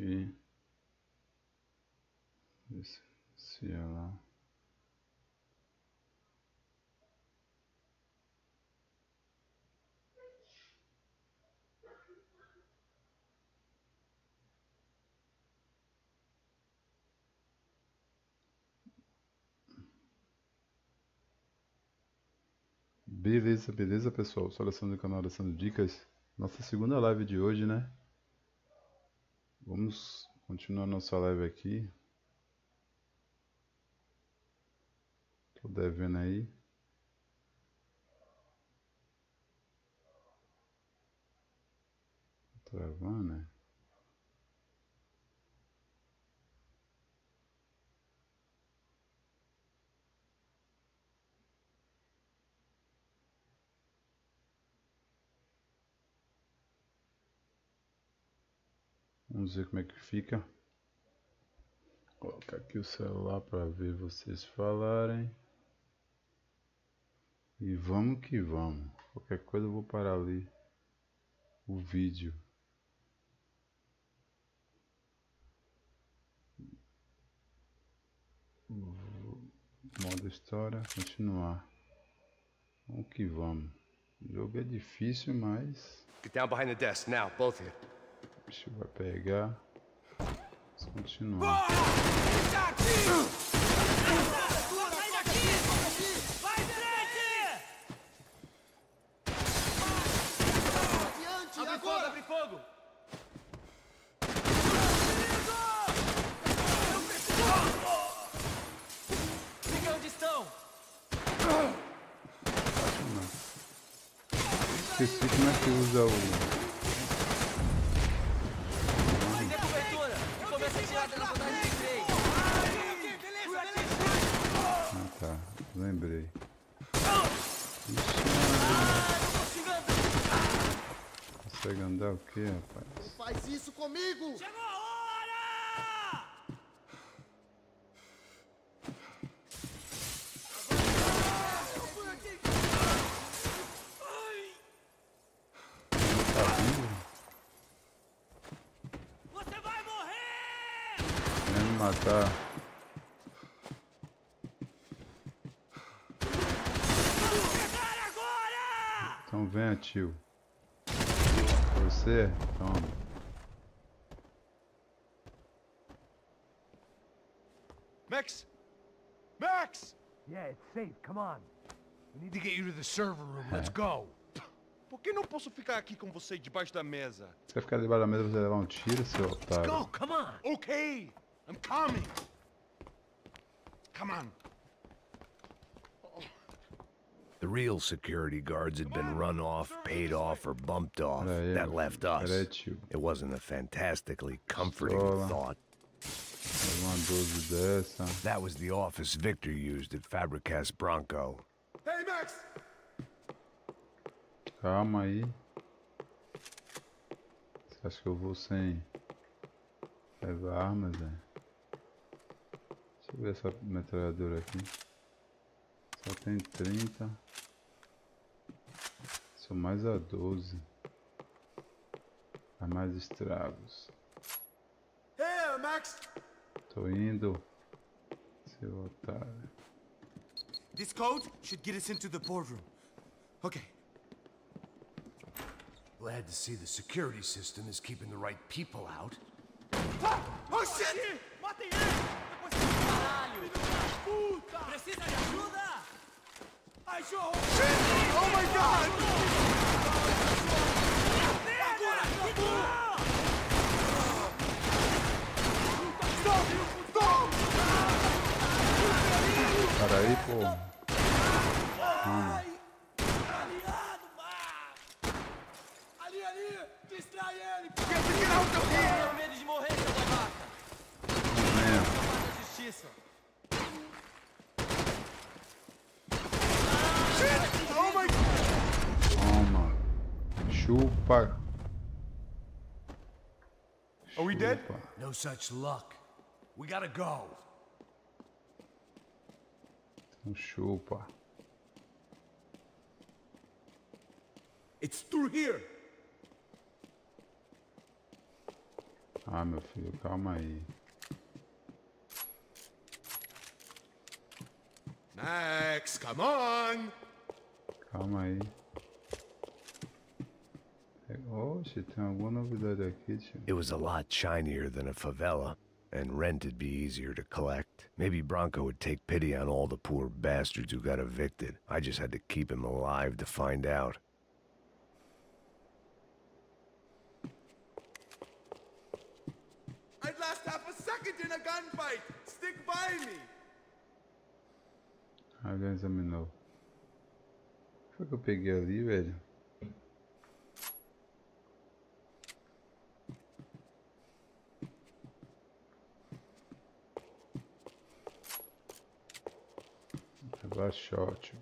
aqui. Se ela... Beleza, pessoal. Seleção do canal dando dicas. Nossa segunda live de hoje, né? Vamos continuar nossa live aqui. Tô devendo aí. Travando, né? Vamos ver como é que fica. Vou colocar aqui o celular para ver vocês falarem. E vamos que vamos. Qualquer coisa eu vou parar ali o vídeo. Modo história, continuar. Vamos que vamos. O jogo é difícil, mas... Get down behind the desk now, both of you. O bicho vai pegar. Vamos continuar. Abre fogo, abre fogo! Fica onde estão! Esqueci como é que usa o... Ah tá, lembrei. Consegue andar o que, rapaz? Não faz isso comigo! Chegou a hora! Tá vindo? Você vai morrer! Querendo me matar. Chegar agora! Então venha, tio. Você, toma. Max! Max! Yeah, it's safe. Come on. We need to get you to the server room. Let's go. Por que não posso ficar aqui com você debaixo da mesa? Você vai ficar debaixo da mesa e você vai levar um tiro, seu Go, otário. come on. Okay, I'm coming. Come on. The real security guards had been run off, paid off, or bumped off. Peraí, That left us. peraí, tio. It wasn't a fantastically comforting Pistola. thought. Leva uma 12 dessa. That was the office Victor used at Fabricas Bronco. Hey, Max! Calma aí. Você acha que eu vou sem levar armas, né? Deixa eu ver essa metralhadora aqui. Só tem 30. São mais a 12. Há mais estragos. Hey, Max! Tô indo. Seu otário. This code should get us into the boardroom. Okay. Glad to see the security system is keeping the right people out. Oh shit! Matem ele! Depois você caralho! Puta! Precisa de ajuda? Ai, show! Oh my god! Agora! Stop! Stop! Para aí, pô. Aliado, vá! Ali! Distrai ele! Get out of here! Tenho medo de morrer, seu babaca! Mesmo. Faz a justiça! Oh my god! Toma. Chupa. Are we dead? Chupa. No such luck. We gotta go. Então chupa. It's through here! Ah, meu filho, calma aí. Max, come on! Calma aí. Oxe, tem alguma novidade aqui, tio? It was a lot shinier than a favela, and rent'd be easier to collect. Maybe Bronco would take pity on all the poor bastards who got evicted. I just had to keep him alive to find out. I'd last half a second in a gunfight! Stick by me! Alguém examinou. O que foi que eu peguei ali, velho? Shot.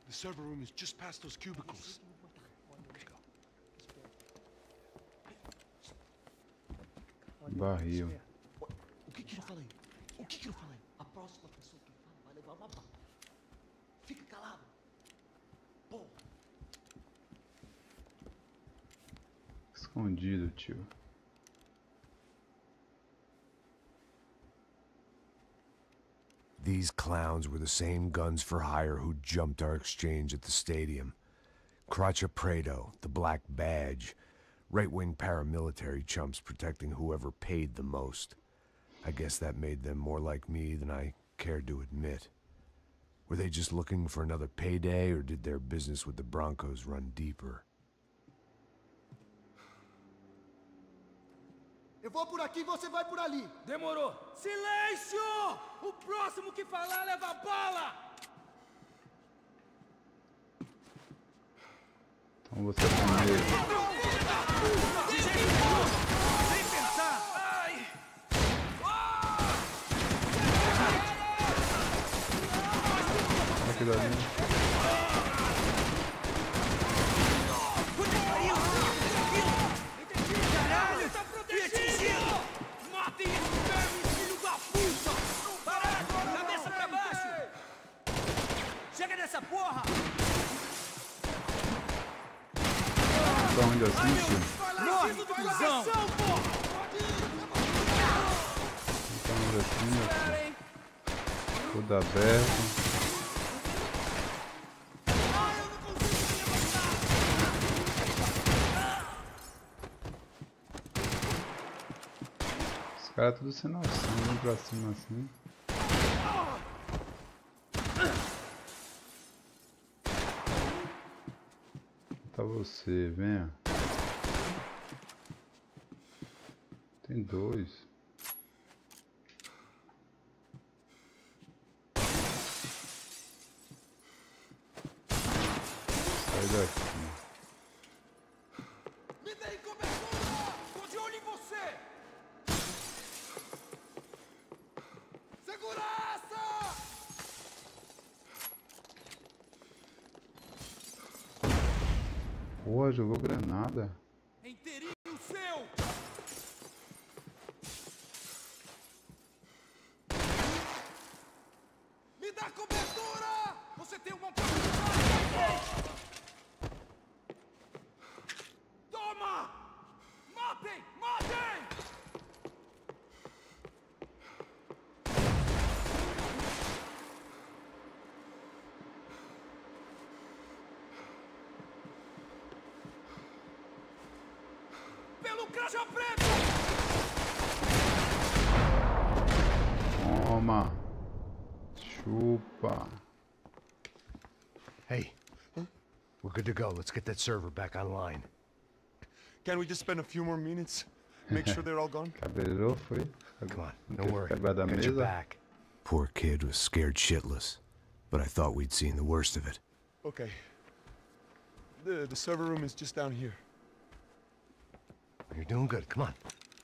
The server room is just past those cubicles. Barril. O que eu falei? O que eu falei? A próxima pessoa que fala vai levar uma bala. Fica calado. Pô. Escondido, tio. These clowns were the same guns for hire who jumped our exchange at the stadium. Crotcha Prado, the Black Badge. Right-wing paramilitary chumps protecting whoever paid the most. I guess that made them more like me than I cared to admit. Were they just looking for another payday, or did their business with the Broncos run deeper? Eu vou por aqui, você vai por ali. Demorou. Silêncio! O próximo que falar leva bala! Então você primeiro. Sem pensar! Ai! Aquilo ali. Caralho! Tá protegido! Matem esse verme, filho da puta! Parado! Cabeça pra baixo! Chega dessa porra! Pra onde assim, tio? Morre, cuzão! Pra onde assim, meu filho? Tudo aberto. Os caras tudo sem noção, vem pra cima assim. Tá você, venha. Tem dois. Sai daqui. Me dê cobertura! Tô de olho em você! Segurança! Porra, jogou granada. Inteirinho seu! Me dá cobertura! Você tem uma oportunidade! Toma! Matem! Matem! Pelo caixa preto! Toma. Chupa. Hey, we're good to go. Let's get that server back online. Can't we just spend a few more minutes? Make sure they're all gone? Cabelou, foi? Come on, Não don't quer worry. ficar debaixo da Got your mesa? back. Poor kid was scared shitless, but I thought we'd seen the worst of it. Okay. The server room is just down here. You're doing good. Come on.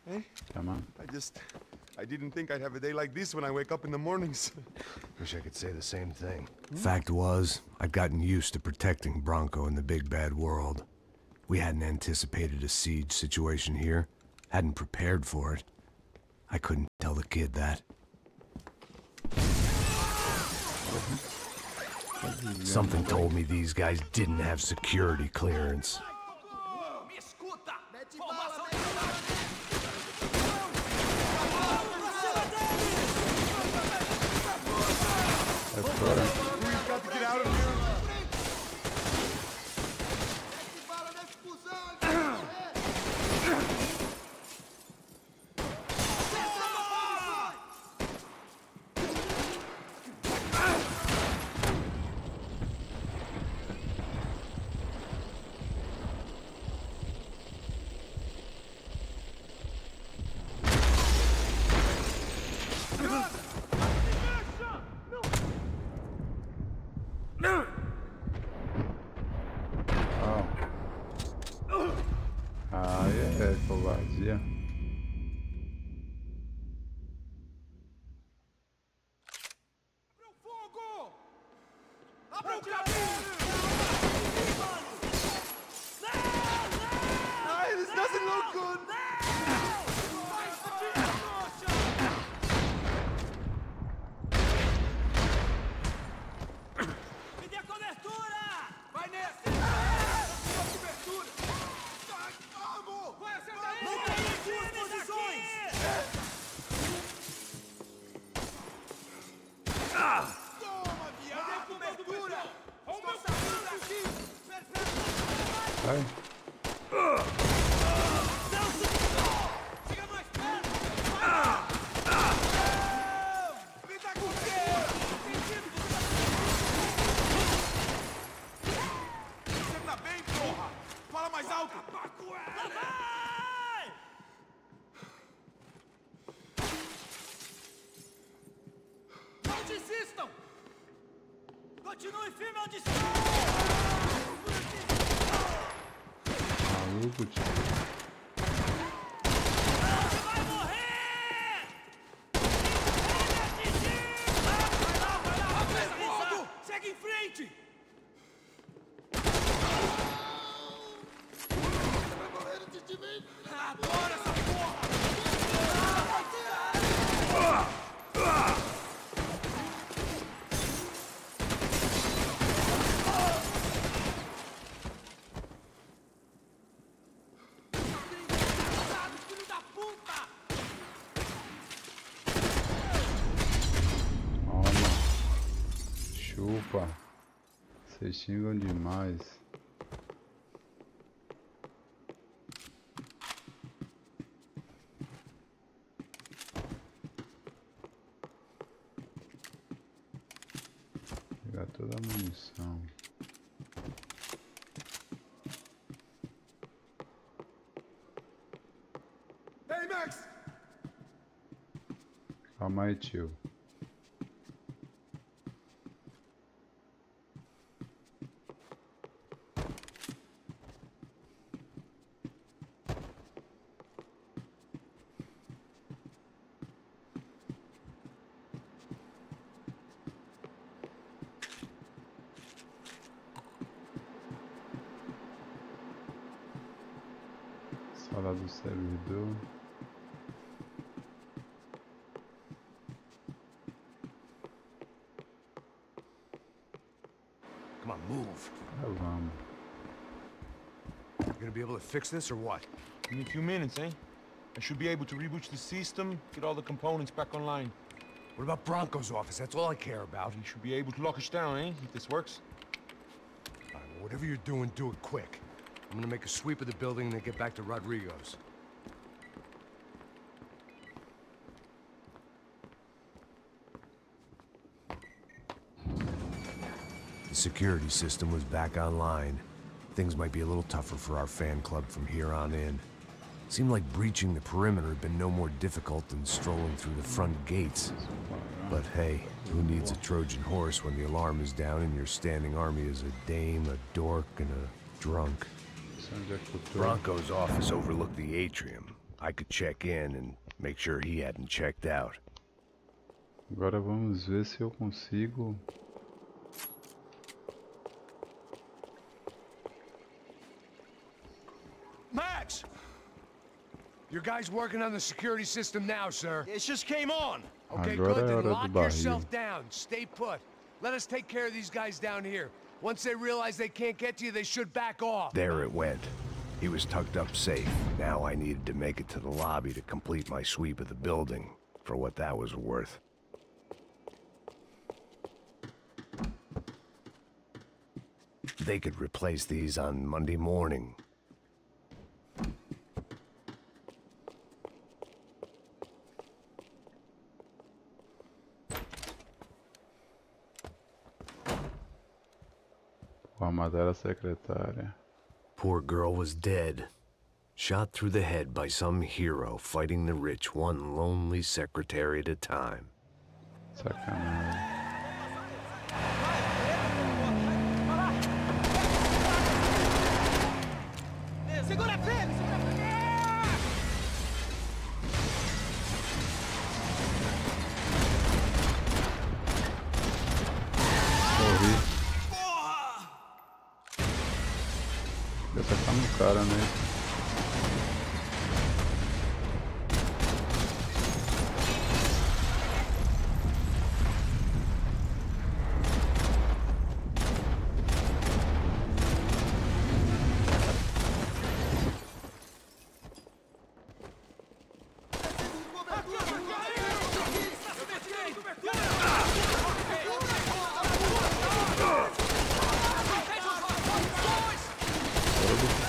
Hey, Come on. I didn't think I'd have a day like this when I wake up in the mornings. Wish I could say the same thing. Fact was, I'd gotten used to protecting Bronco in the big bad world. We hadn't anticipated a siege situation here, hadn't prepared for it. I couldn't tell the kid that. Something told me these guys didn't have security clearance. Sai fora. We've got to get out of here. Covardia. Abra o caminho! This doesn't look good. Me dê a cobertura! Vai nessa. Cobertura. Vamos. Vai acertar ele! Não tem duas posições! Toma, viado. Cobertura. Estou saindo daqui. Vai. Chega mais perto! Me dá com o quê? Você tá bem, porra? Fala mais alto. Lá vai! Não desistam! Continue firme onde está! Maluco, tio. Você vai morrer! Vai lá! Segue em frente! Agora essa porra! Filho da puta! Toma. Chupa. Vocês xingam demais. Pegar toda a munição. Hey, Max. Calma aí, tio. Sala do servidor. Come on, move. Vamos. You gonna be able to fix this or what? Give me a few minutes, eh? I should be able to reboot the system, get all the components back online. What about Bronco's office? That's all I care about. You should be able to lock us down, eh? If this works. All right, well, whatever you're doing, do it quick. I'm gonna make a sweep of the building and then get back to Rodrigo's. The security system was back online. Things might be a little tougher for our fan club from here on in. Seemed like breaching the perimeter had been no more difficult than strolling through the front gates. But hey, who needs a Trojan horse when the alarm is down and your standing army is a dame, a dork, and a drunk? Bronco's office overlooked the atrium. I could check in and make sure he hadn't checked out. Agora vamos ver se eu consigo. Max! Your guys working on the security system now, sir. It just came on. Okay, Agora good. é Then hora do lock barril. yourself down. Stay put. Let us take care of these guys down here. Once they realize they can't get to you, they should back off. There it went. He was tucked up safe. Now I needed to make it to the lobby to complete my sweep of the building, for what that was worth. They could replace these on Monday morning. Porra, mataram a secretária. Poor girl was dead. Shot through the head by some hero fighting the rich one lonely secretary at a time. Sacanagem. Segura firme, segura firme! Morri. Deu acertar no cara, né?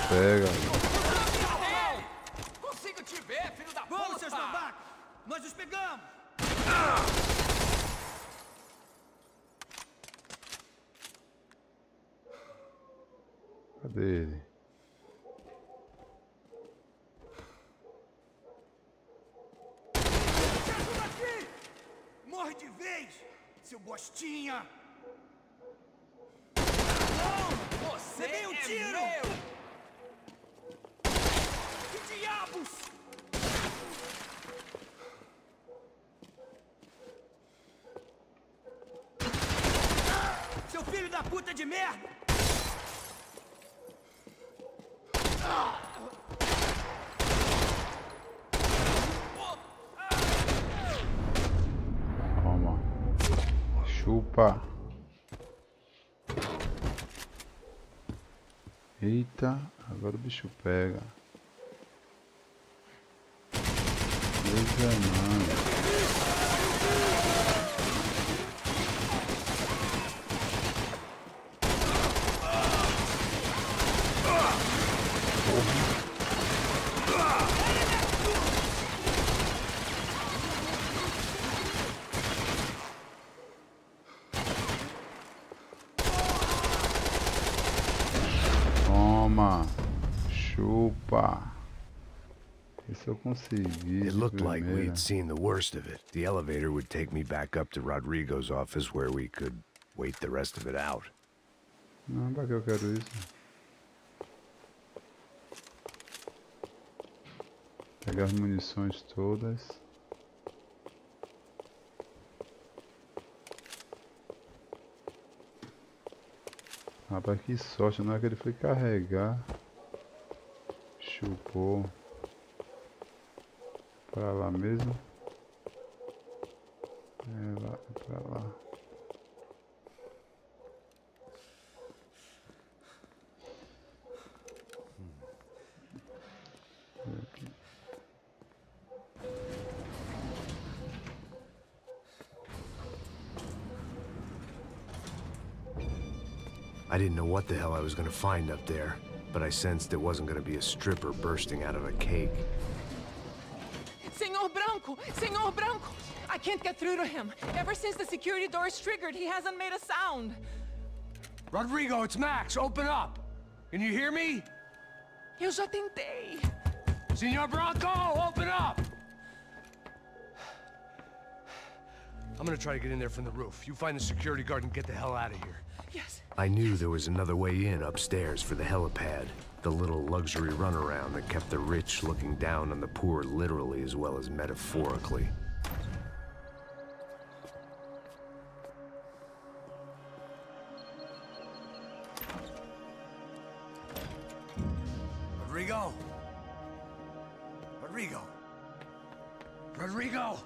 Pega. Consigo te ver, filho da puta! Vamos, seus babacas! Nós os pegamos! Cadê ele? Daqui! Morre de vez, seu bostinha! Não! Você deu um tiro! Meu. Que diabos! Seu filho da puta de merda! Toma. Chupa. Eita, agora o bicho pega. Beleza, mano. Toma. Chupa. Esse eu consegui. It looked like we'd seen the worst of it. The elevator would take me back up to Rodrigo's office where we could wait the rest of it out. Não, pra que eu quero isso? Pegar as munições todas. Rapaz, que sorte, na hora que ele foi carregar. Chupou. Pra lá mesmo. É lá, pra lá. Aqui. I didn't know what the hell I was going to find up there, but I sensed it wasn't going to be a stripper bursting out of a cake. Senor Branco! I can't get through to him. Ever since the security door is triggered, he hasn't made a sound. Rodrigo, it's Max. Open up. Can you hear me? Eu já tentei. Senor Branco, open up! I'm gonna try to get in there from the roof. You find the security guard and get the hell out of here. Yes. I knew there was another way in upstairs for the helipad. The little luxury runaround that kept the rich looking down on the poor literally as well as metaphorically. Rodrigo! Rodrigo! Rodrigo!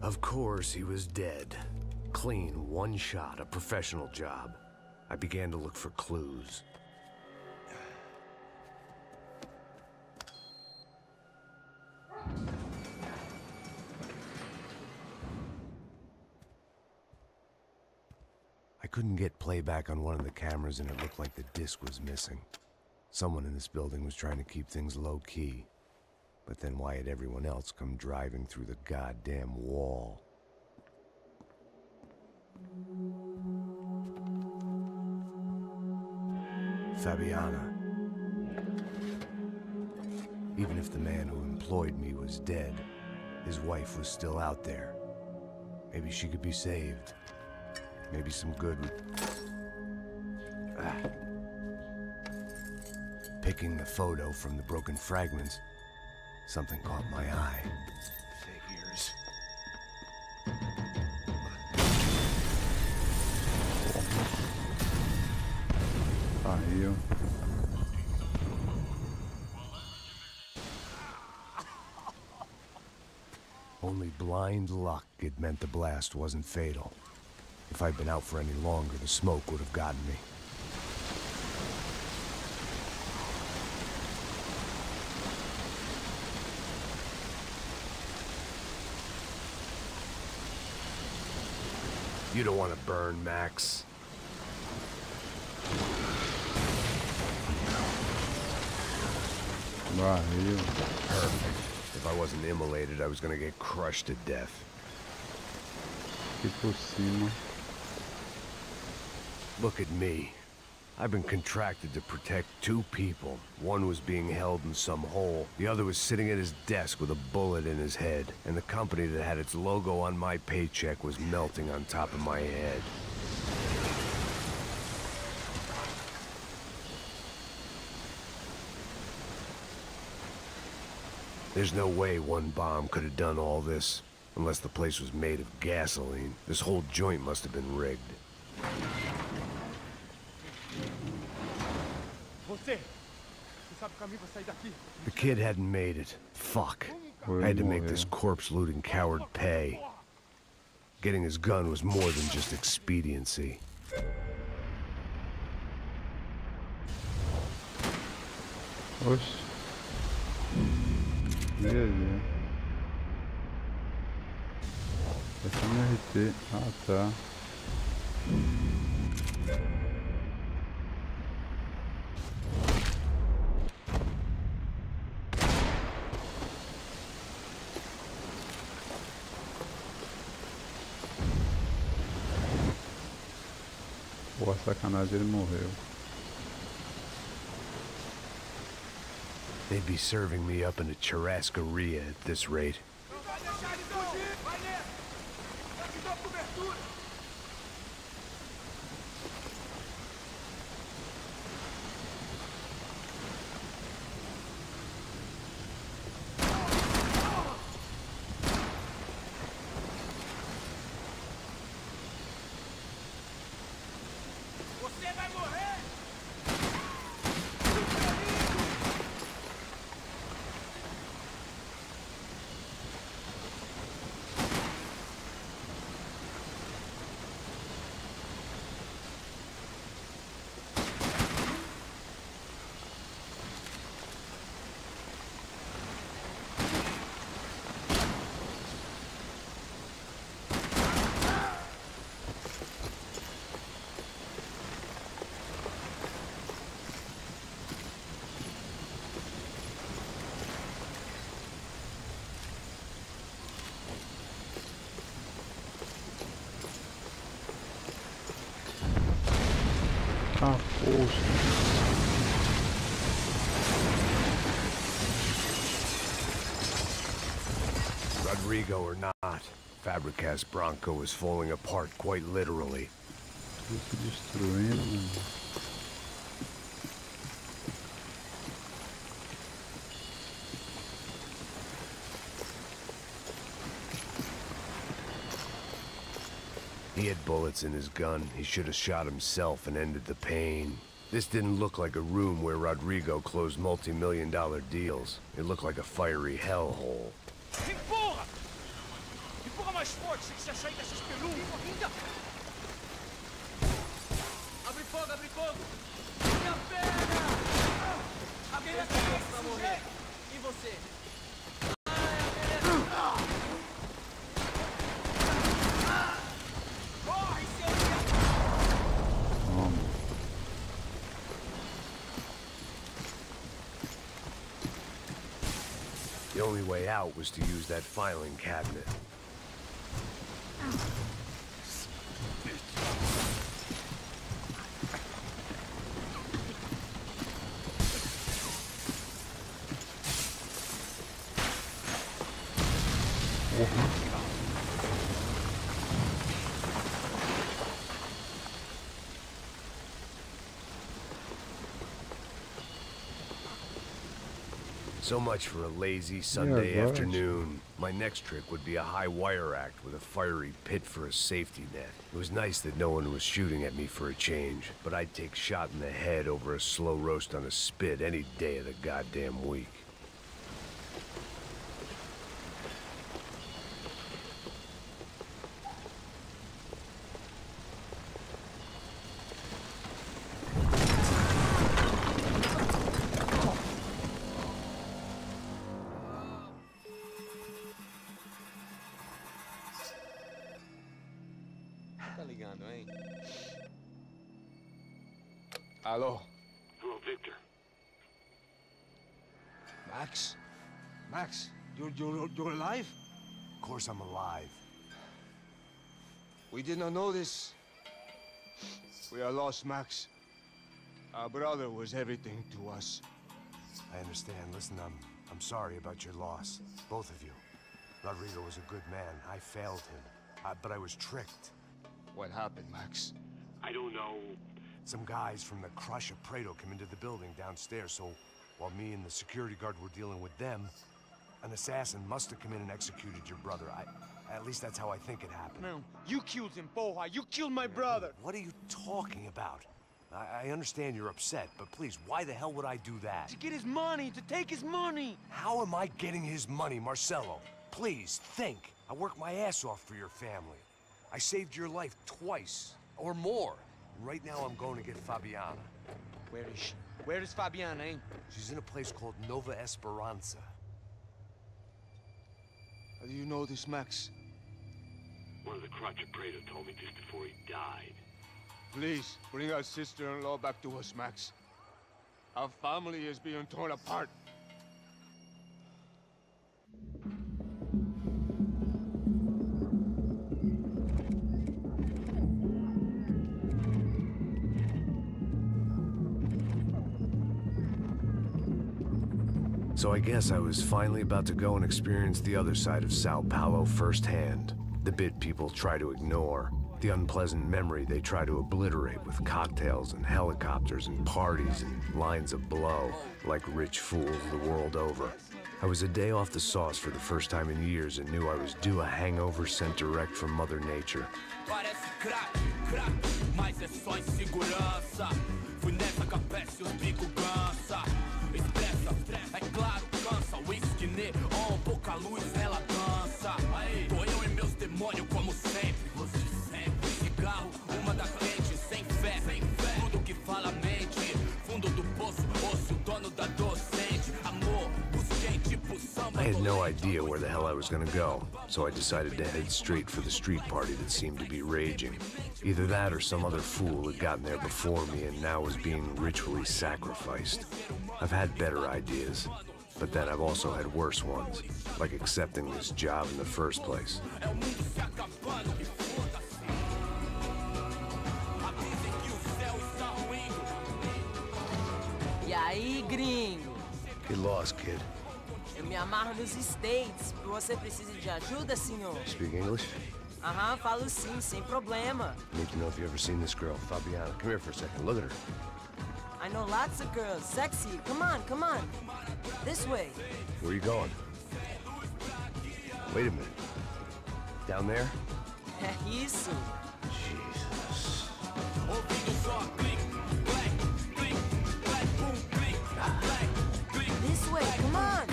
Of course, he was dead. Clean, one shot, a professional job. I began to look for clues. couldn't get playback on one of the cameras and it looked like the disc was missing. Someone in this building was trying to keep things low-key. But then why had everyone else come driving through the goddamn wall? Fabiana. Even if the man who employed me was dead, his wife was still out there. Maybe she could be saved. Maybe some good would... Picking the photo from the broken fragments, something caught my eye. Figures. Saiu. Only blind luck it meant the blast wasn't fatal. If I'd been out for any longer, the smoke would have gotten me. You don't want to burn, Max. Barril. Perfect. If I wasn't immolated, I was gonna get crushed to death. Aqui por cima. Look at me. I've been contracted to protect two people. One was being held in some hole. The other was sitting at his desk with a bullet in his head. And the company that had its logo on my paycheck was melting on top of my head. There's no way one bomb could have done all this. Unless the place was made of gasoline. This whole joint must have been rigged. The kid hadn't made it. Fuck. I had to make this corpse-looting coward pay. Getting his gun was more than just expediency. Oxe. E aí? Esse é meu RT. Ah, tá. Pô, sacanagem, ele morreu. They'd be serving me up in a churrascaria at this rate. Você vai morrer! Ah, poxa. Rodrigo or not, Fabricas Bronco is falling apart quite literally. Tudo se destruindo, mano. He had bullets in his gun. He should have shot himself and ended the pain. This didn't look like a room where Rodrigo closed multi-million-dollar deals. It looked like a fiery hellhole. Empurra! Empurra mais forte, se quiser sair dessas peludas. Abre fogo, abre fogo! Minha perna! Alguém vai sair pra morrer. E você? Corre, seu... The only way out was to use that filing cabinet. So much for a lazy Sunday gosh. afternoon. My next trick would be a high wire act with a fiery pit for a safety net. It was nice that no one was shooting at me for a change, but I'd take shot in the head over a slow roast on a spit any day of the goddamn week. Hello. Hello, Victor. Max? Max, you're alive? Of course I'm alive. We did not know this. We are lost, Max. Our brother was everything to us. I understand. Listen, I'm sorry about your loss. Both of you. Rodrigo was a good man. I failed him. But I was tricked. What happened, Max? I don't know. Some guys from the Crush of Prado came into the building downstairs, so while me and the security guard were dealing with them, an assassin must have come in and executed your brother. At least that's how I think it happened. No, you killed him, Porra. You killed my brother. What are you talking about? I understand you're upset, but please, why the hell would I do that? To get his money, to take his money. How am I getting his money, Marcelo? Please, think. I worked my ass off for your family. I saved your life twice, or more. And right now I'm going to get Fabiana. Where is she? Where is Fabiana, eh? She's in a place called Nova Esperanza. How do you know this, Max? One of the Crotch of Prado told me just before he died. Please, bring our sister-in-law back to us, Max. Our family is being torn apart. So I guess I was finally about to go and experience the other side of Sao Paulo firsthand. The bit people try to ignore. The unpleasant memory they try to obliterate with cocktails and helicopters and parties and lines of blow, like rich fools the world over. I was a day off the sauce for the first time in years and knew I was due a hangover sent direct from Mother Nature. Parece crack, crack, mas é só insegurança. Fui nessa capete, os bico cansa. Estressa, é claro, cansa. Whisky neon, pouca luz, ela dança. Tô eu e meus demônios como sempre. Você sempre. Cigarro, uma da frente, sem fé. Tudo que fala mente. Fundo do poço, osso, dono da docente. Amor, busquei tipo samba. I had no idea where the hell I was gonna go, so I decided to head straight for the street party that seemed to be raging. Either that or some other fool had gotten there before me and now was being ritually sacrificed. I've had better ideas, but then I've also had worse ones, like accepting this job in the first place. E aí, gringo? Get lost, kid. Eu me amarro nos States. Você precisa de ajuda, senhor? Speak English? Aham, falo sim, sem problema. Need to know if you ever seen this girl, Fabiana. Come here for a second. Look at her. I know lots of girls, sexy. Come on, come on. This way. Where are you going? Wait a minute. Down there? É isso. Jesus. This way, come on.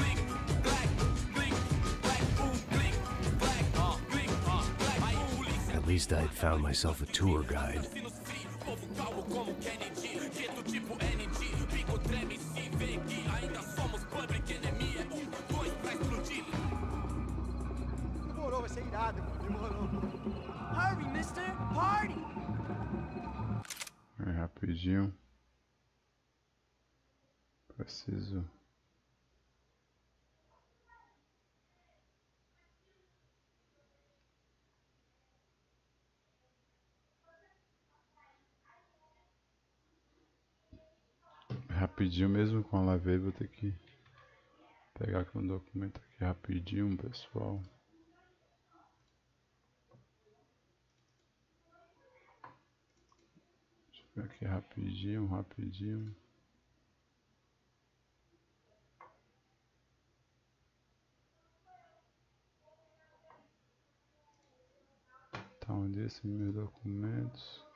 At least I'd found myself a tour guide. Demorou, vai ser irado. Demorou. Hurry, mister. Party. É rapidinho. Preciso rapidinho, mesmo com a live aí, vou ter que pegar aqui um documento aqui rapidinho, pessoal. Deixa eu ver aqui rapidinho. Tá, onde esses meus documentos?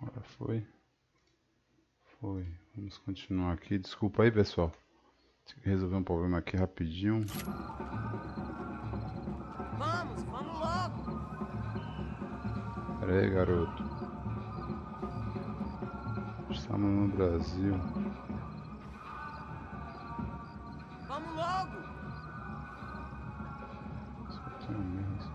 Agora foi. Vamos continuar aqui. Desculpa aí, pessoal. Tive que resolver um problema aqui rapidinho. Vamos logo! Pera aí, garoto. Estamos no Brasil. Vamos logo! Só tem um mês.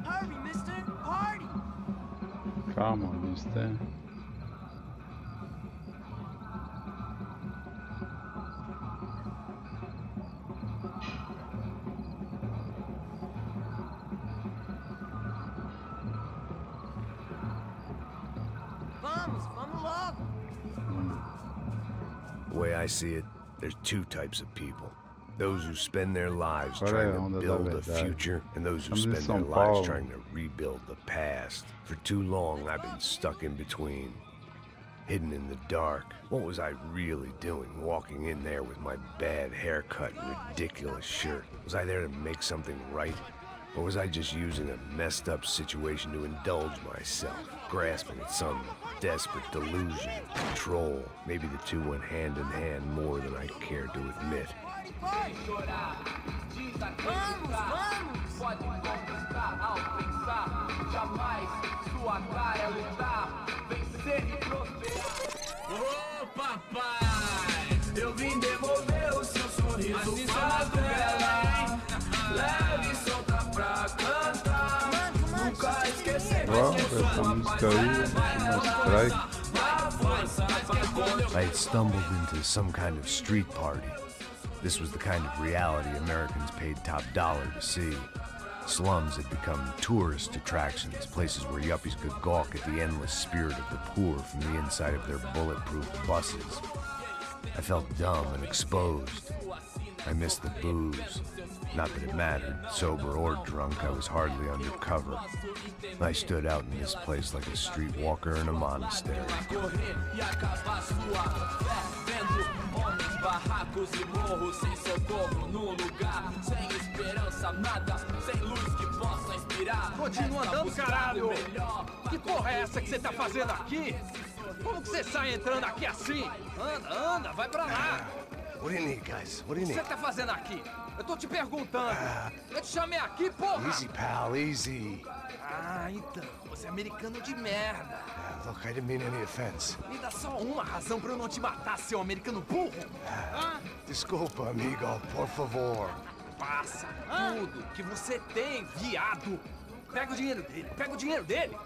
Hurry, mister! Party! Calma, mister. Vamos logo! The way I see it, there's two types of people. Those who spend their lives trying to build a future, and those who spend their lives trying to rebuild the past. For too long, I've been stuck in between, hidden in the dark. What was I really doing, walking in there with my bad haircut and ridiculous shirt? Was I there to make something right? Or was I just using a messed up situation to indulge myself, grasping at some desperate delusion, control? Maybe the two went hand in hand more than I cared to admit. Ô papai, eu vim devolver o seu sorriso favela. Leve e solta pra cantar. Nunca esquecer Essa música aí, I had stumbled into some kind of street party. This was the kind of reality Americans paid top dollar to see. Slums had become tourist attractions, places where yuppies could gawk at the endless spirit of the poor from the inside of their bulletproof buses. I felt dumb and exposed. I missed the booze. Not that it mattered, sober or drunk, I was hardly undercover. I stood out in this place like a streetwalker in a monastery. barracos e morros, sem socorro no lugar, sem esperança, nada, sem luz que possa inspirar. Continua andando, caralho! Que porra é essa que você tá fazendo aqui? Como que você sai entrando aqui assim? Anda, vai pra lá! What do you need, guys? What do you O que need? você tá fazendo aqui? Eu tô te perguntando. Eu te chamei aqui, porra! Easy, pal, easy. Ah, então, você é americano de merda. Look, I didn't mean any offense. Me dá só uma razão pra eu não te matar, seu americano burro. Desculpa, amigo, por favor. Passa tudo que você tem, viado. Pega o dinheiro dele,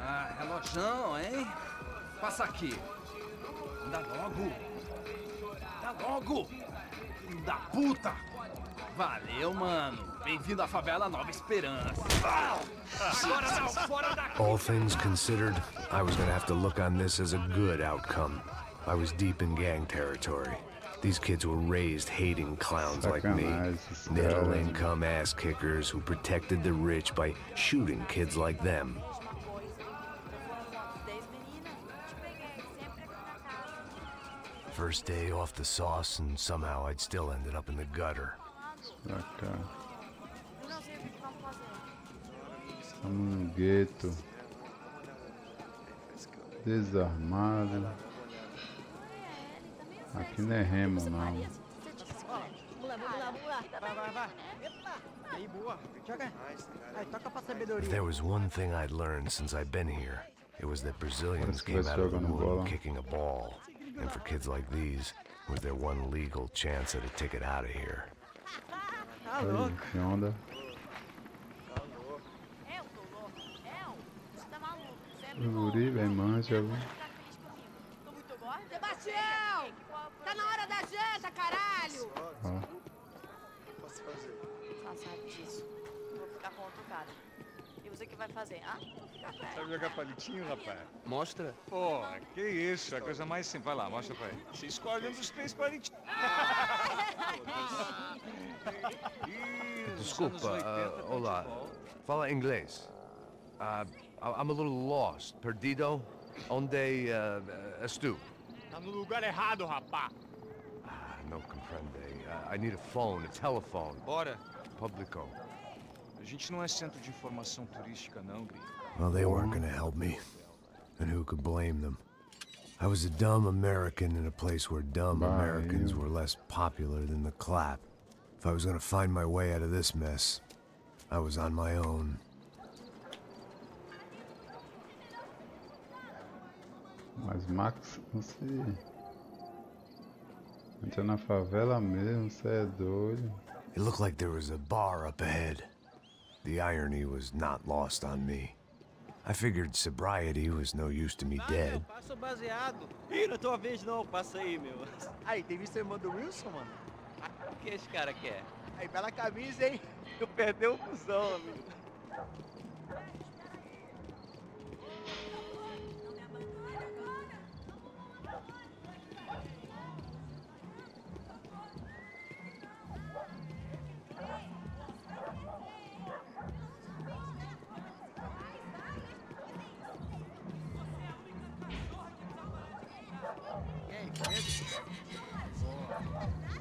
Ah, relojão, hein? Passa aqui. Dá logo. Filho da puta. Valeu, mano. Bem-vindo à favela Nova Esperança. Agora não, fora daqui. All things considered, I was gonna have to look on this as a good outcome. I was deep in gang territory. These kids were raised hating clowns like me. Middle-income ass kickers who protected the rich by shooting kids like them. First day off the sauce, and somehow I'd still ended up in the gutter. Estamos no gueto. Desarmado. Aqui não é remo, não. If there was one thing I'd learned since I've been here, it was that Brazilians came out of the womb kicking a ball. And for kids like these, it was their one legal chance at a ticket out of here. Que onda? O guri bem mancha, viu? Sebastião! Tá na hora da janta, caralho! Posso fazer? Ah, sabe disso. Vou ficar com outro cara. E você que vai fazer, ah? Sabe jogar palitinho, rapaz? Mostra. Pô, que isso, é a coisa mais simples. Vai lá, mostra pra ele. Você escolhe um dos 3 palitinhos. Desculpa, olá. Fala inglês. I'm a little lost. Perdido? Onde estou? Tá no lugar errado, rapá. Não compreende. I need a phone, a telephone. Bora. Publico. A gente não é centro de informação turística, não, Gri. Well, they weren't gonna help me. And who could blame them? I was a dumb American in a place where dumb Americans were less popular than the clap. If I was gonna find my way out of this mess, I was on my own. Mas Max, não sei. Entra na favela mesmo, você é doido. It looked like there was a bar up ahead. The irony was not lost on me. I figured sobriety was no use to me dead. Passa o baseado. Ih, não é tua vez não, passa aí, meu. Aí, tem visto a irmã do Wilson, mano? O que esse cara quer? Aí, bela camisa, hein? Eu perdeu o cuzão, amigo.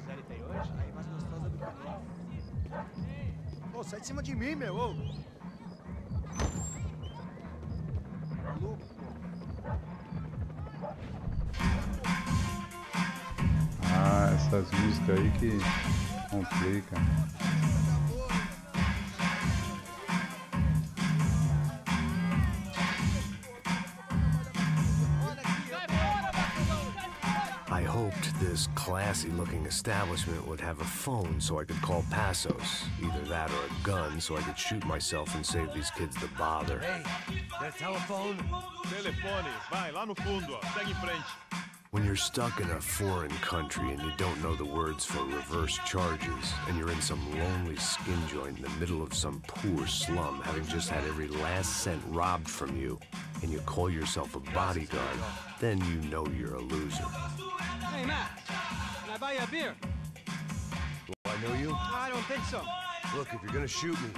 Série tem hoje? Aí, mais gostosa do canal. Pô, sai de cima de mim, meu! Ô. Maluco, Ah, essas músicas aí que complicam. I hoped this classy-looking establishment would have a phone so I could call Passos. Either that or a gun so I could shoot myself and save these kids the bother. Hey, got a telephone? Telefone, vai lá no fundo, ó. Segue em frente. When you're stuck in a foreign country and you don't know the words for reverse charges, and you're in some lonely skin joint in the middle of some poor slum, having just had every last cent robbed from you, and you call yourself a bodyguard, then you know you're a loser. Hey, Matt, can I buy you a beer? Do I know you? I don't think so. Look, if you're gonna shoot me,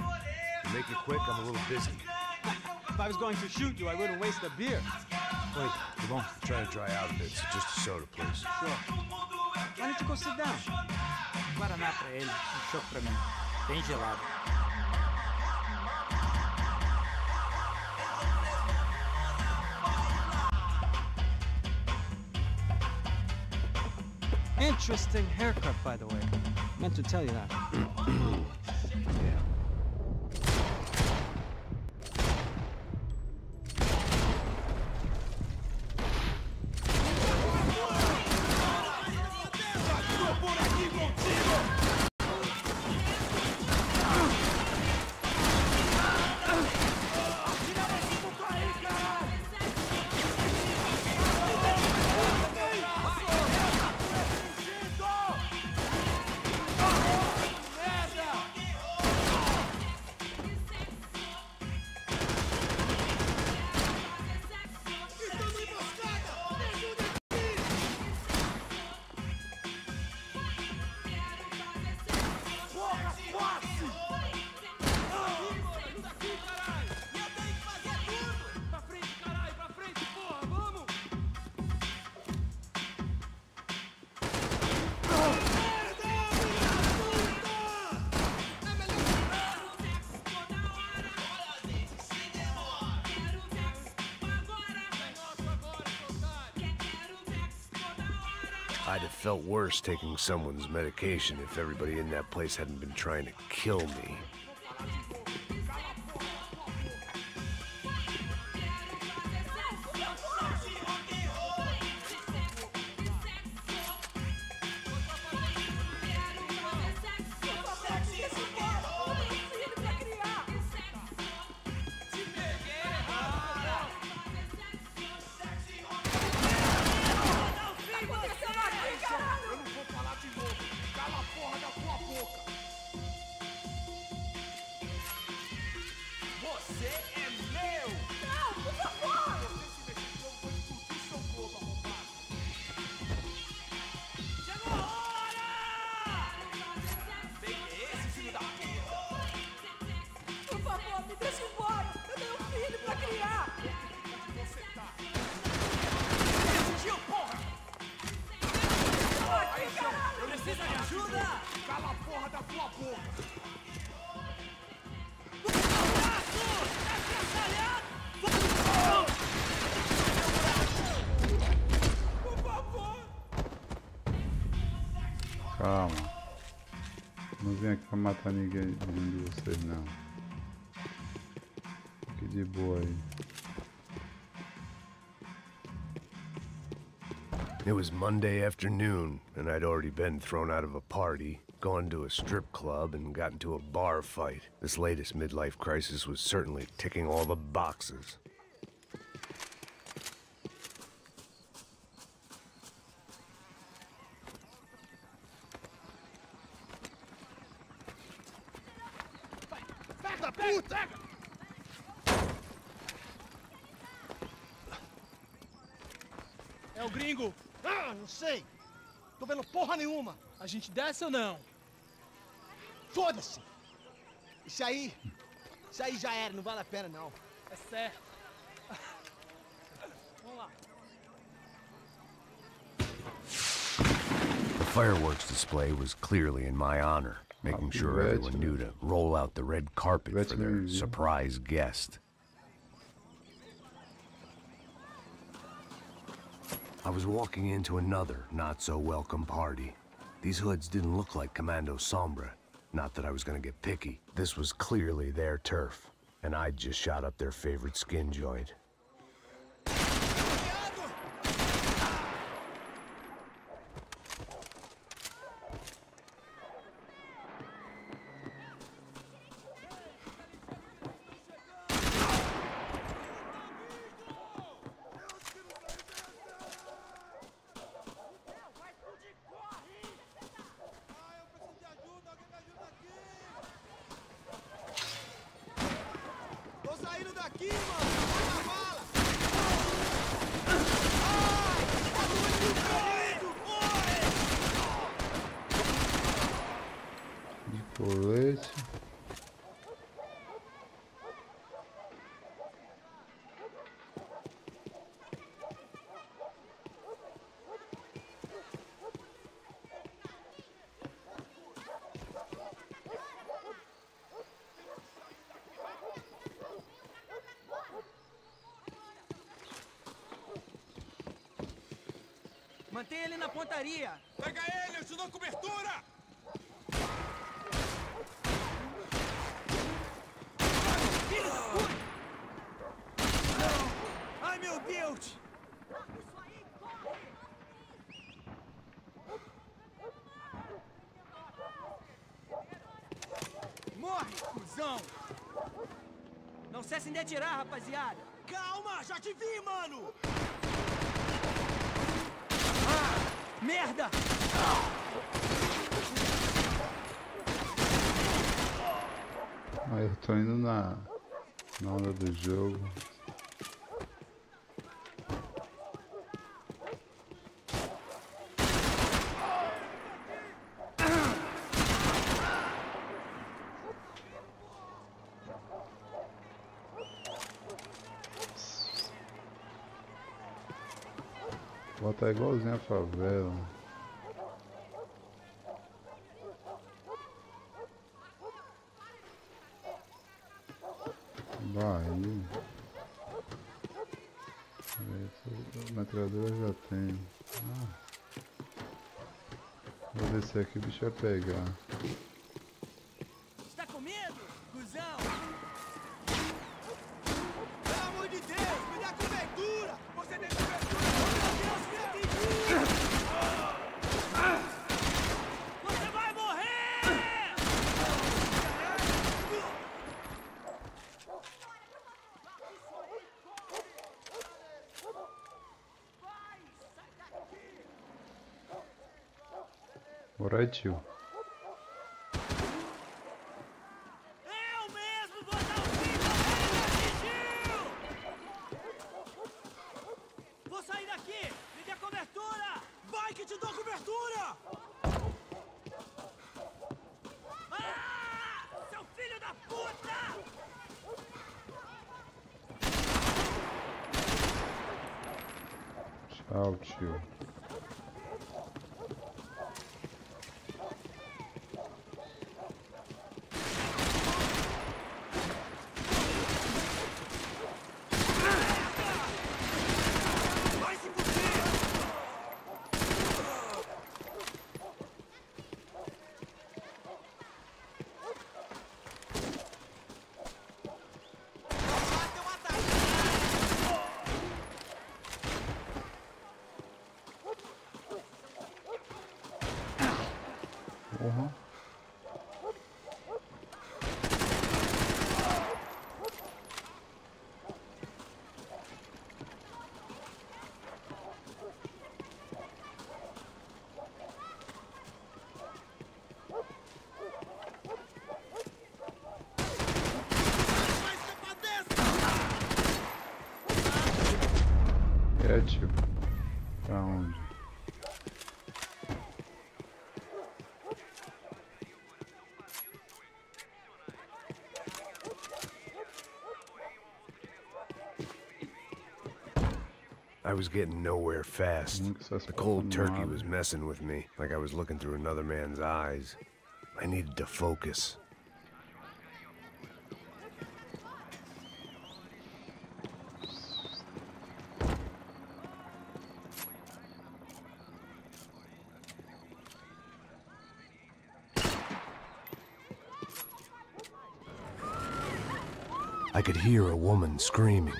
make it quick, I'm a little busy. If I was going to shoot you, I wouldn't waste a beer. Wait, come on. I'm trying to dry out a bit, so just a soda, please. Sure. Why don't you go sit down? Guaraná pra ele, choco pra mim. Bem gelado. Interesting haircut, by the way. Meant to tell you that. Yeah. I'd have felt worse taking someone's medication if everybody in that place hadn't been trying to kill me. Calma. Não vim aqui pra matar ninguém de vocês, não. Fique de boa aí. It was Monday afternoon, and I'd already been thrown out of a party, gone to a strip club, and got into a bar fight. This latest midlife crisis was certainly ticking all the boxes. É o gringo! Ah, não sei! Tô vendo porra nenhuma! A gente desce ou não? Foda-se! Isso aí já era, não vale a pena não. É certo. Vamos lá. The fireworks display was clearly in my honor, making sure everyone knew to roll out the red carpet for their surprise guest. I was walking into another not-so-welcome party. These hoods didn't look like Commando Sombra. Not that I was gonna get picky. This was clearly their turf, and I'd just shot up their favorite skin joint. Colete. Mantém ele na pontaria! Pega ele, eu te dou cobertura! Ai, meu Deus! Morre, cuzão! Não cessem de atirar, rapaziada! Calma, já te vi, mano! Ah, merda! Ah, eu tô indo na onda do jogo. Bota igualzinho a favela. Barril. A metralhadora já tem. Ah. Vou descer aqui, o bicho vai pegar. Tá com medo, cuzão? Pelo amor de Deus, me dá cobertura! Você tem cobertura! Meu Deus, me atingiu! Você vai morrer! Alright, tio. Eu mesmo vou dar um fim no atingiu! Vou sair daqui! Me dê cobertura! Vai que te dou cobertura! Ah! Seu filho da puta! Tchau, tio. Porra. É, tio. Pra onde? I was getting nowhere fast. The cold turkey was messing with me, like I was looking through another man's eyes. I needed to focus. I could hear a woman screaming.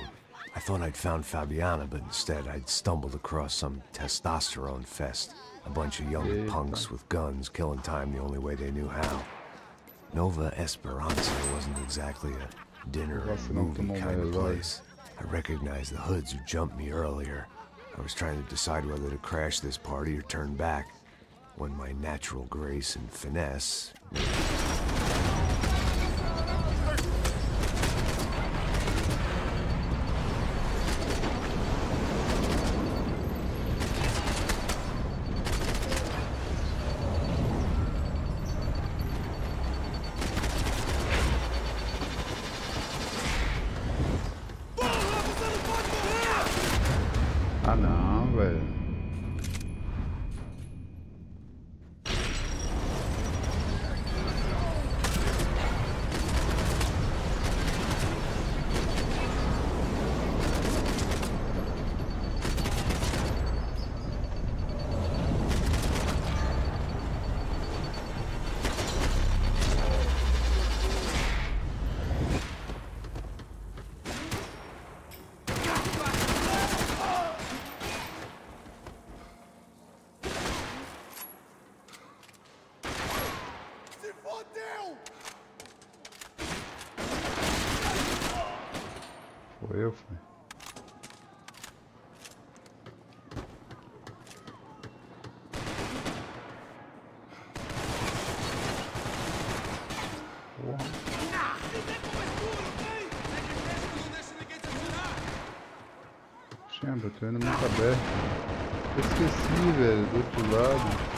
I thought I'd found Fabiana, but instead I'd stumbled across some testosterone fest. A bunch of young punks with guns killing time the only way they knew how. Nova Esperanza wasn't exactly a dinner or movie kind of place. I recognized the hoods who jumped me earlier. I was trying to decide whether to crash this party or turn back, when my natural grace and finesse... Ah não, velho. Foi eu, foi. Chamba, eu tô indo muito aberto. Eu esqueci, velho, do outro lado.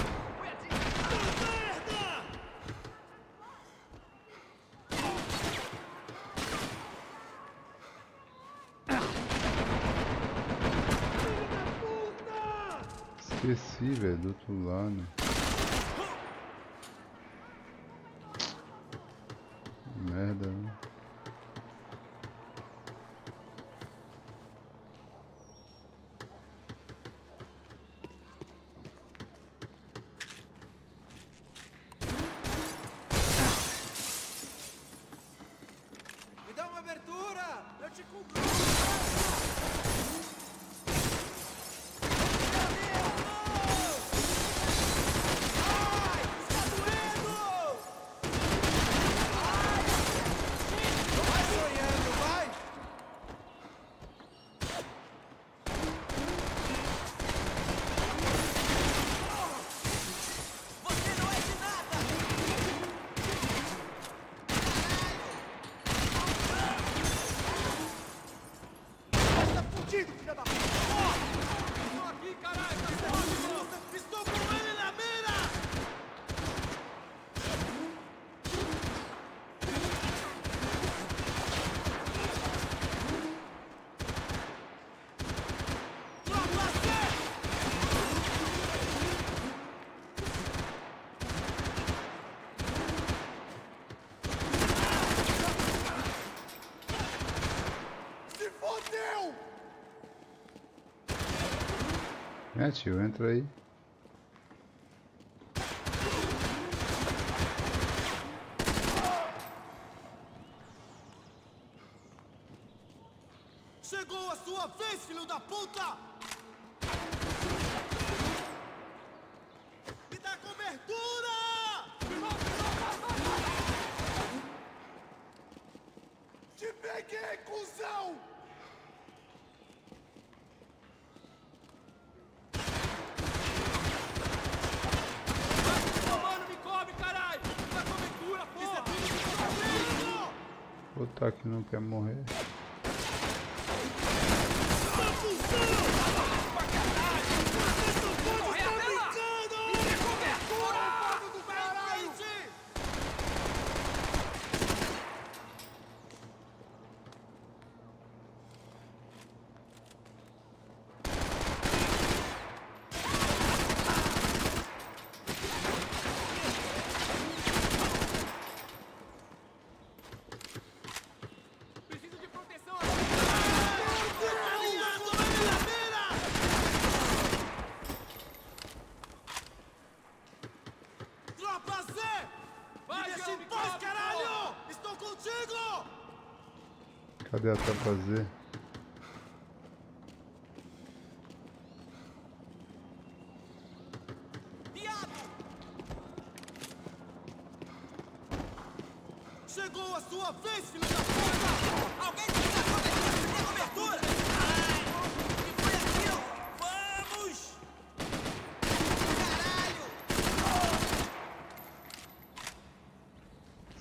Esqueci, velho, do outro lado. Merda, né? fudido, filha da puta! Estou aqui, caralho! Estou com ele na mira! É, tio, entra aí. Chegou a sua vez, filho da puta! Me dá cobertura! Te peguei, cuzão! O Taki não quer morrer. Cadê a tropa Z? Chegou a sua vez, filho da puta! Alguém tem cobertura? Que foi aquilo? Vamos! Caralho!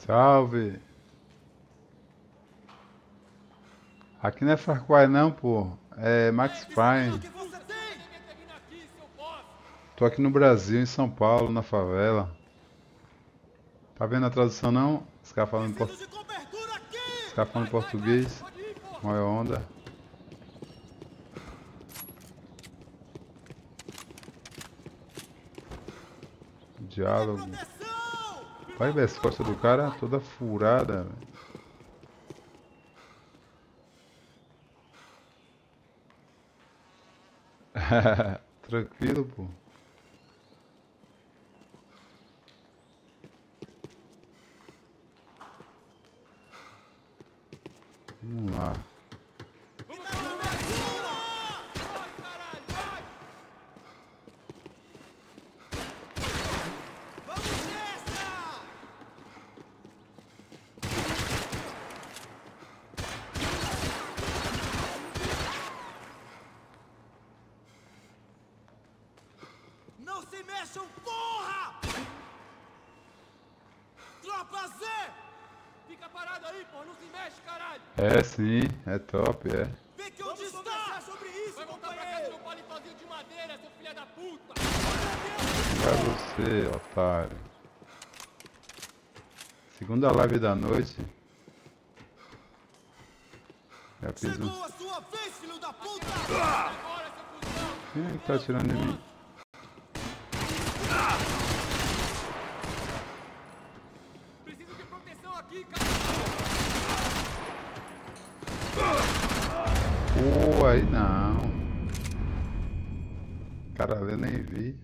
Salve! Aqui não é Far Cry não, pô. É Max Payne. Tô aqui no Brasil, em São Paulo, na favela. Tá vendo a tradução não? Os caras falando português. Olha a onda. Diálogo. Vai ver as costas do cara toda furada, velho. Tranquilo, pô. Vamos lá. Não se mexam, porra! Tropa Z! Fica parado aí, porra, não se mexe, caralho! É sim, é top, é. Vê que onde está! Sobre isso, vai voltar pra casa no palitozinho de madeira, seu filho da puta! Vai você, otário. Segunda live da noite. Já fiz um... Chegou a sua vez, filho da puta! Quem é que tá atirando em mim? Preciso de proteção aqui, cara! Pô, aí não. Caralho, eu nem vi.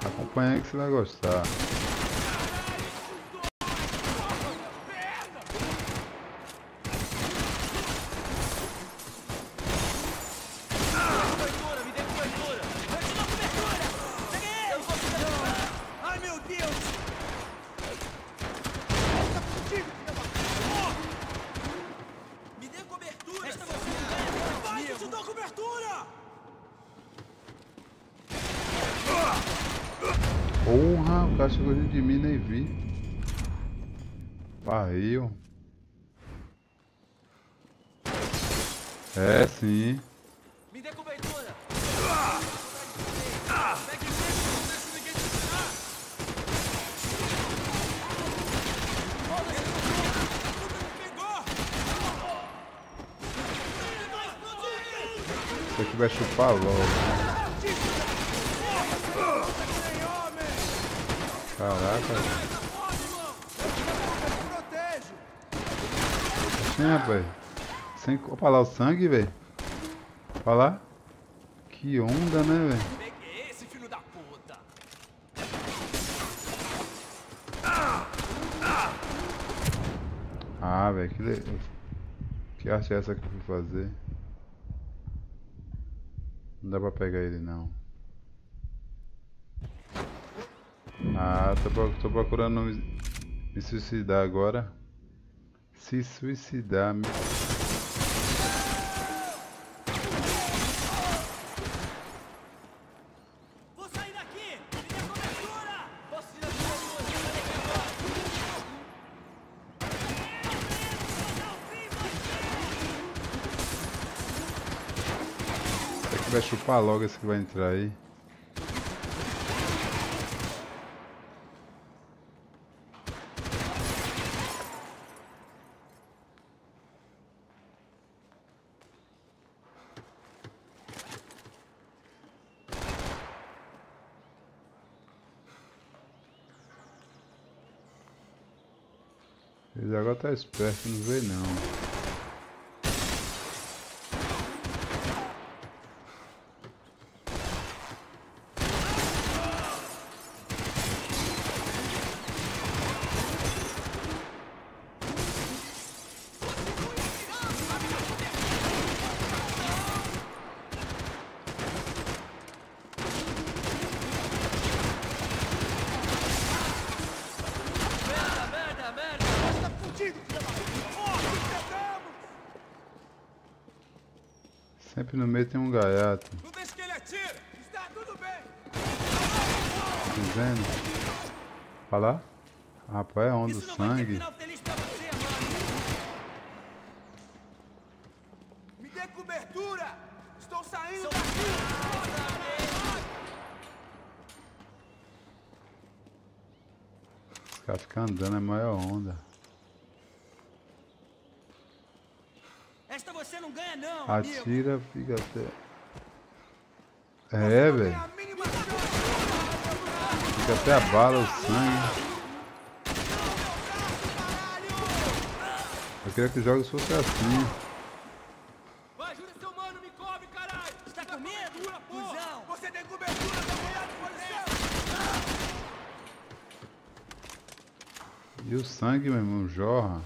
Acompanha aí que você vai gostar. Ai, meu Deus! Me dê cobertura! Vai que eu te dou cobertura! Porra, o cara chegou junto de mim, nem vi. Barril. É, sim. Me dê cobertura. Pegue ninguém te tirar. Isso aqui vai chupar logo. Caraca. Sim, rapaz. Sem... Opa lá o sangue, velho. Olha lá. Que onda, né, velho? Peguei esse filho da puta. Ah, velho, que arte é essa que eu fui fazer? Não dá pra pegar ele, não. Ah, tô procurando me suicidar agora. Se suicidar, me... Vou sair daqui! Me dê cobertura! Posso tirar sua Isso aqui vai chupar logo esse que vai entrar aí. Eles agora tá esperto, não vê não. Sempre no meio tem um gaiato. Não deixe que ele atire! Está tudo bem! Dizendo. Olha lá. Rapaz, é onda do sangue. Me dê cobertura! Estou saindo daqui! Os caras ficam andando, é maior onda. Esta você não ganha não, Atira, fica até... É, velho. Fica até a bala, o sangue. Eu queria que os jogos fossem assim. Vai, ajuda seu mano, me cobre, caralho! Você tá com medo? Cusão! Você tem cobertura, tá molhado de posição! E o sangue, meu irmão, jorra.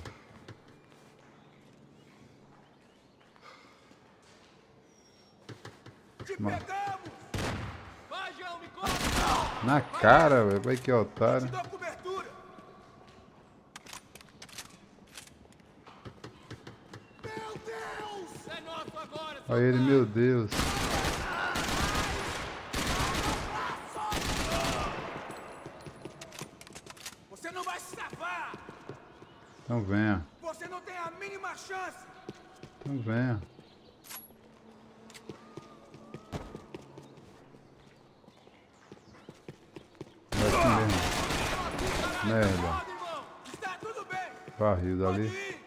Na cara, velho. Vai que otário. Olha ele, meu Deus. Você não vai se safar! Então venha. Você não tem a mínima chance! Então venha. Merda. Barril dali.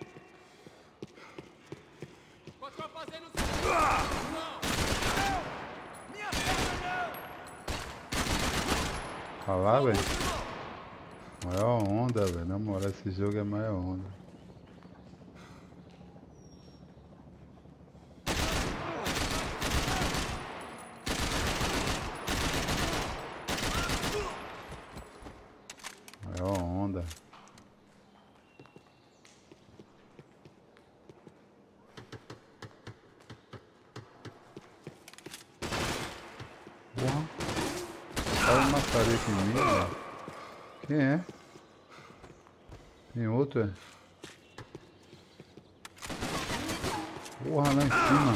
Olha lá, velho. Maior onda, velho. Na moral, esse jogo é maior onda. Maior onda. Porra. Olha uma tarefa em mim, velho. Quem é? Tem outro, é? Porra, lá em cima.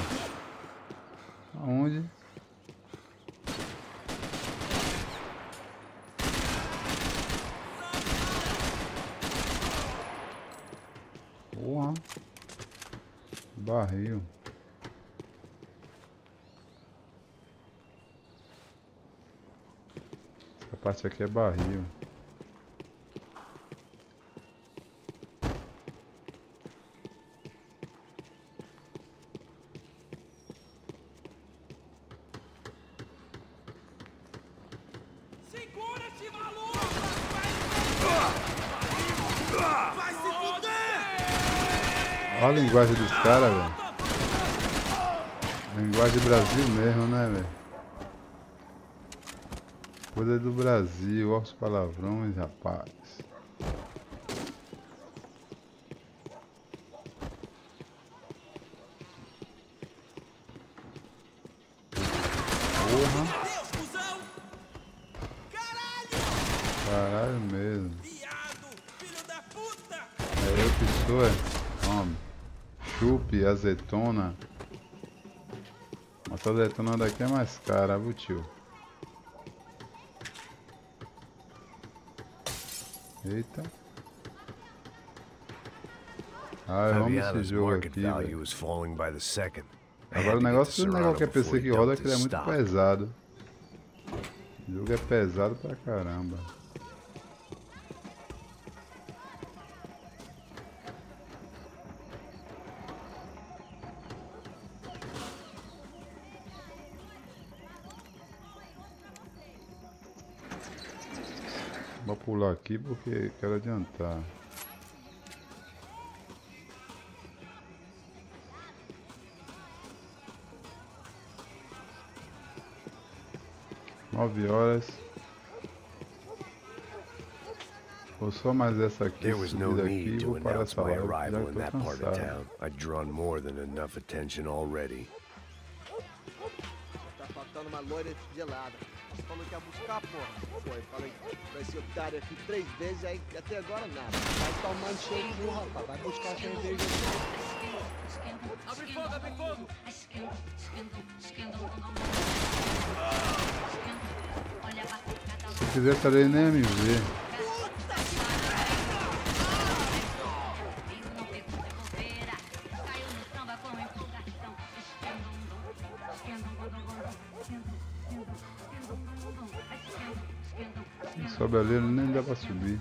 Aonde? Porra. Barril. Essa parte aqui é barril. Olha a linguagem dos caras, velho. Linguagem do Brasil mesmo, né, velho? Coisa do Brasil, olha os palavrões, rapaz. Porra. Caralho mesmo. É eu que sou, é? Tome. Chupe, azeitona. Mas a azeitona daqui é mais cara, viu, tio? Eita. Ah, vamos esse jogo aqui, velho. Agora o negócio de qualquer PC que roda é que ele é muito pesado. O jogo é pesado pra caramba. Vou pular aqui porque quero adiantar. Nove horas. Vou só mais essa aqui, subida aqui, vou parar essa live, já que tô cansado. Tá faltando uma loira gelada. Você falou que ia buscar, porra. Foi, falei pra esse otário aqui 3 vezes, aí até agora nada. Vai tomando cheiro, rapaz. Vai buscar cerveja. Abre fogo, abre fogo! Se quiser, estarei nem a me ver. Sobe ali, nem dá pra subir.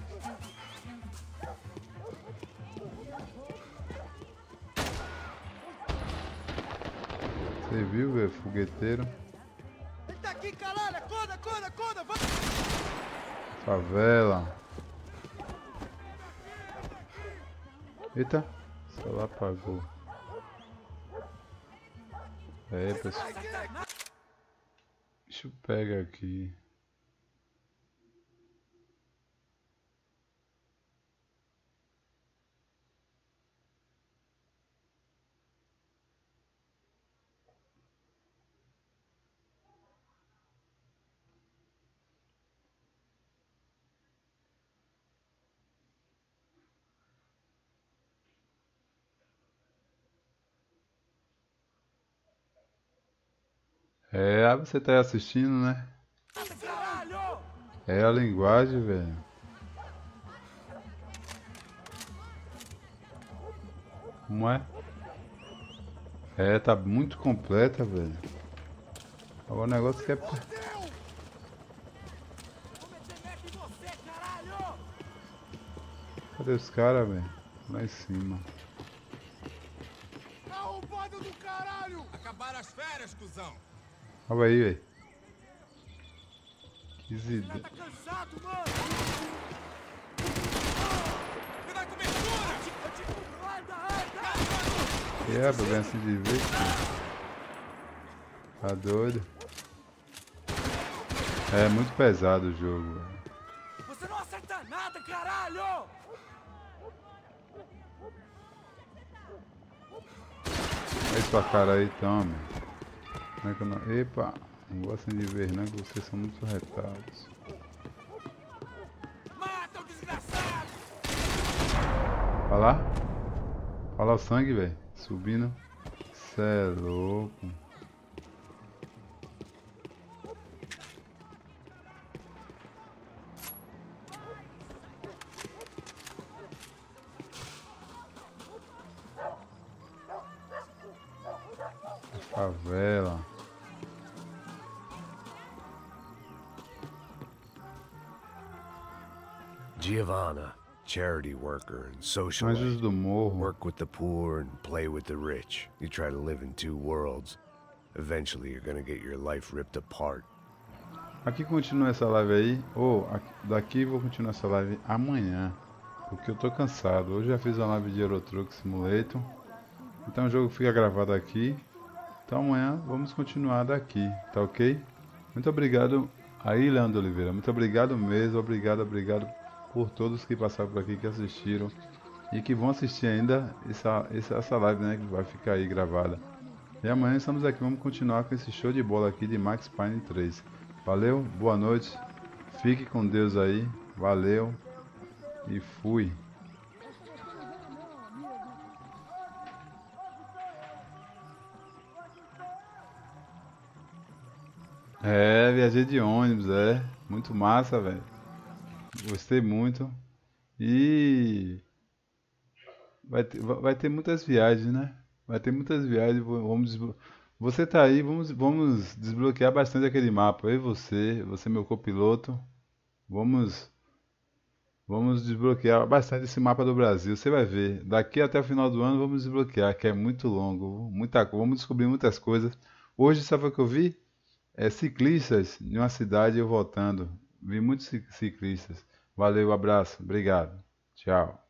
Você viu, velho? Fogueteiro. Eita aqui, caralho! Acorda, acorda, acorda! Vai! Favela. Eita, o celular apagou. É, pessoal. Deixa eu pegar aqui. É, você tá assistindo, né? É a linguagem, velho. Como é? É, tá muito completa, velho. Agora o negócio que é... Cadê os caras, velho? Lá em cima. Arrombado do caralho! Acabaram as férias, cuzão! Olha aí, velho. Que zida. Tá cansado, mano! Me dá cobertura! É, bem assim de ver. Tá doido. É muito pesado o jogo, velho. Você não acerta nada, caralho! Olha sua cara aí, toma. Como é que eu não... Epa, não gosto de ver, né? Que vocês são muito retados. Mata o desgraçado! Olha lá. Olha lá o sangue, velho. Subindo. Cê é louco. Favela. Giovanna, charity worker and Anjos socialite. do Morro. Work with the poor and play with the rich. You try to live in two worlds. Eventually you're gonna get your life ripped apart. Aqui continua essa live aí. Daqui vou continuar essa live amanhã. Porque eu tô cansado. Hoje já fiz uma live de Euro Truck Simulator. Então o jogo fica gravado aqui. Então amanhã vamos continuar daqui, tá ok? Muito obrigado aí, Leandro Oliveira. Muito obrigado mesmo. Obrigado por todos que passaram por aqui, que assistiram. E que vão assistir ainda essa live, né? Que vai ficar aí gravada. E amanhã estamos aqui. Vamos continuar com esse show de bola aqui de Max Payne 3. Valeu, boa noite. Fique com Deus aí. Valeu. E fui. Viajei de ônibus, muito massa, velho. Gostei muito. E vai ter muitas viagens, né? Vai ter muitas viagens. Você tá aí, vamos desbloquear bastante aquele mapa. Eu e você meu copiloto. Vamos desbloquear bastante esse mapa do Brasil. Você vai ver. Daqui até o final do ano vamos desbloquear, que é muito longo. Vamos descobrir muitas coisas. Hoje, sabe o que eu vi? Ciclistas em uma cidade eu voltando. Vi muitos ciclistas. Valeu, abraço. Obrigado. Tchau.